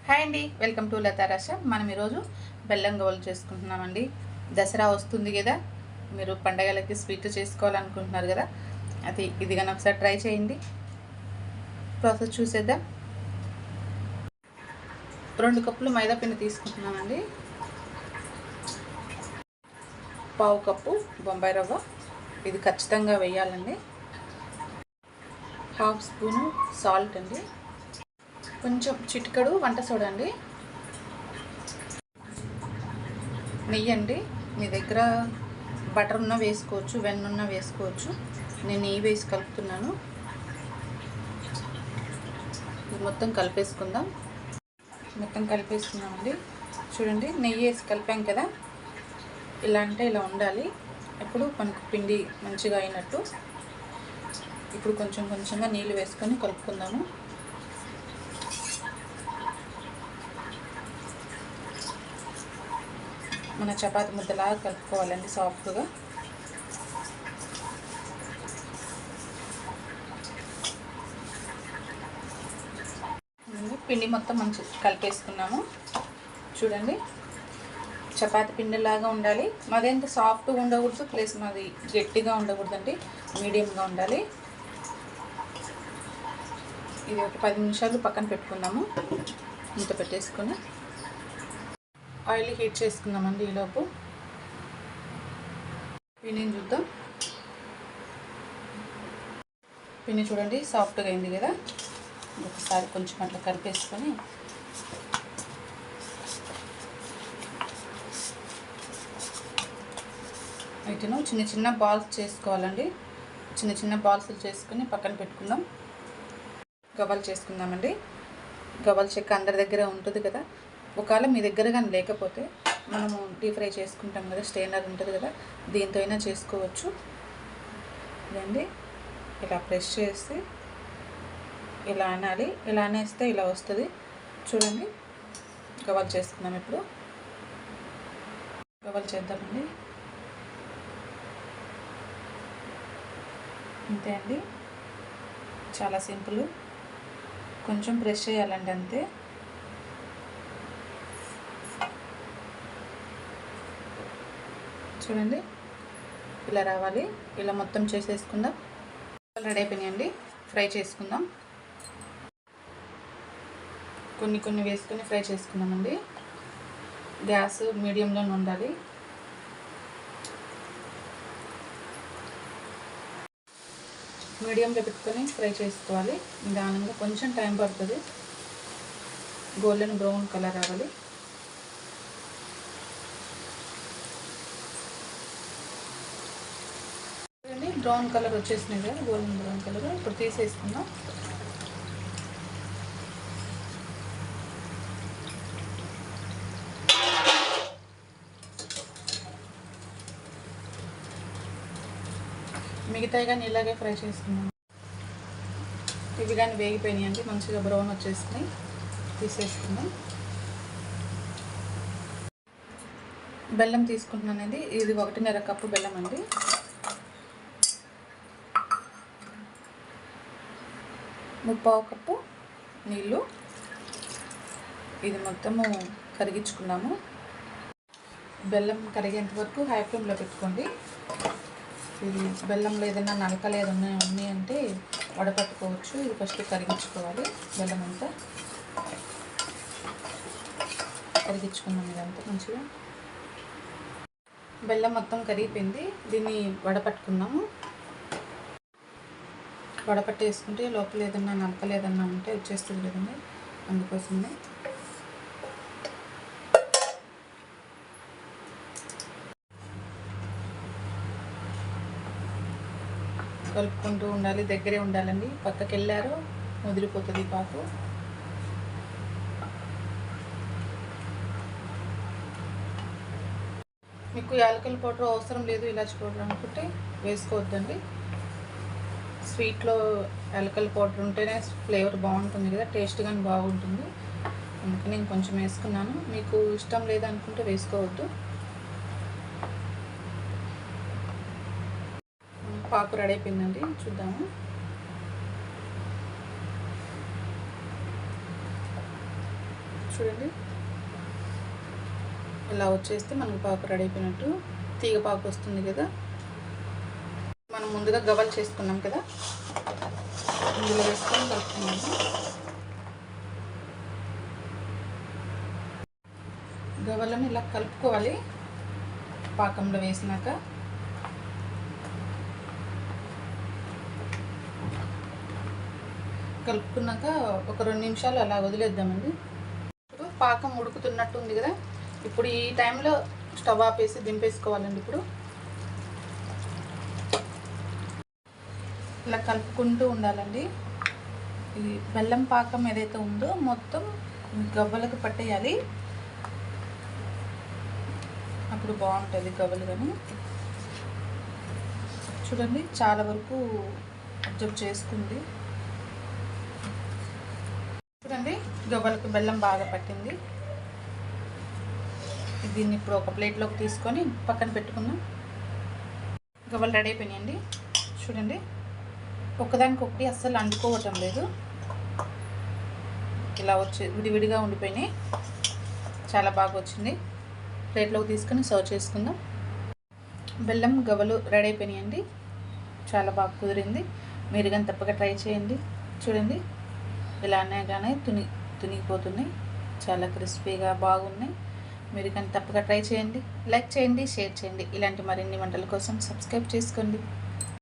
Hi అండి, welcome to లతారాశ. మనం ఈరోజు బెల్లం గవ్వలు చేసుకుంటున్నామండి. దసరా వస్తుంది కదా, మీరు పండగలకి స్వీట్ చేసుకోవాలనుకుంటున్నారు కదా, ఇది కానీ ఒకసారి ట్రై చేయండి. ప్రాసెస్ చూసేద్దాం. 2 కప్పులు మైదా పిండి తీసుకుంటున్నామండి. 1/2 కప్పు బొంబాయి రవ్వ, ఇది ఖచ్చితంగా వేయాలండి. 1/2 స్పూను సాల్ట్ అండి, కొంచెం చిటికెడు వంట సోడా అండి, నెయ్యి అండి. మీ దగ్గర బటర్ ఉన్న వేసుకోవచ్చు, వెన్న ఉన్న వేసుకోవచ్చు. నేను నెయ్యి వేసి కలుపుతున్నాను. ఇది మొత్తం కలిపేసుకుందామండి. చూడండి, నెయ్యి వేసి కలిపాం కదా, ఇలా అంటే ఇలా ఉండాలి. ఇప్పుడు మనకు పిండి మంచిగా అయినట్టు. ఇప్పుడు కొంచెంగా నీళ్ళు వేసుకొని కలుపుకుందాము. మన చపాతి ముద్దలాగా కలుపుకోవాలండి, సాఫ్ట్గా. పిండి మొత్తం మంచి కలిపేసుకున్నాము. చూడండి, చపాతి పిండిలాగా ఉండాలి. మరింత సాఫ్ట్గా ఉండకూడదు, ప్లస్ మాది గట్టిగా ఉండకూడదండి, మీడియంగా ఉండాలి. ఇది ఒక 10 నిమిషాలు పక్కన పెట్టుకుందాము. ఇంత పెట్టేసుకొని ఆయిల్ హీట్ చేసుకుందామండి. ఈలోపు పిండిని చూద్దాం. పిండి చూడండి, సాఫ్ట్గా అయింది కదా. ఒకసారి కొంచెం అట్లా కలిపేసుకొని వీటిని చిన్న బాల్స్ చేసుకోవాలండి. చిన్న బాల్స్ చేసుకొని పక్కన పెట్టుకుందాం. గవ్వలు చేసుకుందామండి. గవ్వల చెక్క అందరి దగ్గర ఉంటుంది కదా. ఒకవేళ మీ దగ్గర కానీ లేకపోతే మనము డీప్ ఫ్రై చేసుకుంటాం కదా, స్టెయినర్ ఉంటుంది కదా, దీంతో అయినా చేసుకోవచ్చు. ఇదండి, ఇలా ప్రెస్ చేసి ఇలా అనాలి. ఇలా అనేస్తే ఇలా వస్తుంది. చూడండి, గవ్వలు చేసుకుందాం. ఇప్పుడు గవ్వలు చేద్దామండి. అంతే అండి, చాలా సింపుల్. కొంచెం ప్రెస్ చేయాలండి, అంతే. చూడండి, ఇలా రావాలి. ఇలా మొత్తం చేసేసుకుందాం. రెడీ అయిపోయినాయండి. ఫ్రై చేసుకుందాం. కొన్ని వేసుకొని ఫ్రై చేసుకుందామండి. గ్యాస్ మీడియంలోనే ఉండాలి. మీడియంలో పెట్టుకొని ఫ్రై చేసుకోవాలి. నిదానంగా, కొంచెం టైం పడుతుంది. గోల్డెన్ బ్రౌన్ కలర్ రావాలి. బ్రౌన్ కలర్ వచ్చేసినాయి కదా, గోల్డెన్ బ్రౌన్ కలర్. ఇప్పుడు తీసేసుకుందాం. మిగతాయి కానీ ఇలాగే ఫ్రై చేసుకుందాం. ఇవి కానీ వేగిపోయినాయండి, మంచిగా బ్రౌన్ వచ్చేసినాయి. తీసేసుకుందాం. బెల్లం తీసుకుంటున్నానండి. ఇది 1.5 కప్పు బెల్లం అండి. ముప్పావు కప్పు నీళ్ళు. ఇది మొత్తము కరిగించుకున్నాము. బెల్లం కరిగేంత వరకు హై ఫ్లేమ్లో పెట్టుకోండి. ఇది బెల్లంలో ఏదైనా నలకలు ఏదైనా ఉన్నాయంటే వడపట్టుకోవచ్చు. ఇది ఫస్ట్ కరిగించుకోవాలి. బెల్లం అంతా కరిగించుకున్నాం. ఇదంతా మంచిగా బెల్లం మొత్తం కరిగిపోయింది. దీన్ని వడపట్టుకున్నాము. వడపట్టేసుకుంటే లోపల ఏదన్నా నలకలు ఏదన్నా ఉంటే వచ్చేస్తుంది కదండి, అందుకోసమే. కలుపుకుంటూ ఉండాలి, దగ్గరే ఉండాలండి. పక్కకి వెళ్ళారు వదిలిపోతుంది పాకు. మీకు యాలకుల పౌడర్ అవసరం లేదు, ఇలాచి పౌడర్ అనుకుంటే వేసుకోవద్దండి. స్వీట్లో యాలకుల పౌడర్ ఉంటేనే ఫ్లేవర్ బాగుంటుంది కదా, టేస్ట్ కానీ బాగుంటుంది. అందుకని నేను కొంచెం వేసుకున్నాను. మీకు ఇష్టం లేదనుకుంటే వేసుకోవద్దు. పాకు రెడీ అయిపోయిందండి, చూద్దాము. చూడండి, ఇలా వచ్చేస్తే మనకు పాకు రెడీ అయిపోయినట్టు. తీగ పాకు వస్తుంది కదా. మనం ముందుగా గవ్వలు చేసుకున్నాం కదా, ఇందులో వేసుకొని కలుపుకున్నాము. గవ్వలను ఇలా కలుపుకోవాలి. పాకంలో వేసినాక కలుపుకున్నాక ఒక 2 నిమిషాలు అలా వదిలేద్దామండి. ఇప్పుడు పాకం ఉడుకుతున్నట్టు ఉంది కదా. ఇప్పుడు ఈ టైంలో స్టవ్ ఆపేసి దింపేసుకోవాలండి. ఇప్పుడు ఇలా కలుపుకుంటూ ఉండాలండి. ఈ బెల్లం పాకం ఏదైతే ఉందో మొత్తం గవ్వలకు పట్టేయాలి. అప్పుడు బాగుంటుంది గవ్వలు. కానీ చూడండి, చాలా వరకు అబ్జర్వ్ చేసుకుంది. చూడండి, గవ్వలకు బెల్లం బాగా పట్టింది. దీన్ని ఇప్పుడు ఒక ప్లేట్లోకి తీసుకొని పక్కన పెట్టుకుందాం. గవ్వలు రెడీ అయిపోయినాయండి. చూడండి, ఒకదానికొకటి అస్సలు అంటుకోవటం లేదు. ఇలా వచ్చి విడివిడిగా ఉండిపోయినాయి. చాలా బాగా వచ్చింది. ప్లేట్లోకి తీసుకొని సర్వ్ చేసుకుందాం. బెల్లం గవ్వలు రెడీ అయిపోయినాయండి. చాలా బాగా కుదిరింది. మీరు కానీ తప్పక ట్రై చేయండి. చూడండి, ఇలానే కానీ తునిగిపోతున్నాయి. చాలా క్రిస్పీగా బాగున్నాయి. మీరు కానీ తప్పక ట్రై చేయండి. లైక్ చేయండి, షేర్ చేయండి. ఇలాంటి మరిన్ని వంటల కోసం సబ్స్క్రైబ్ చేసుకోండి.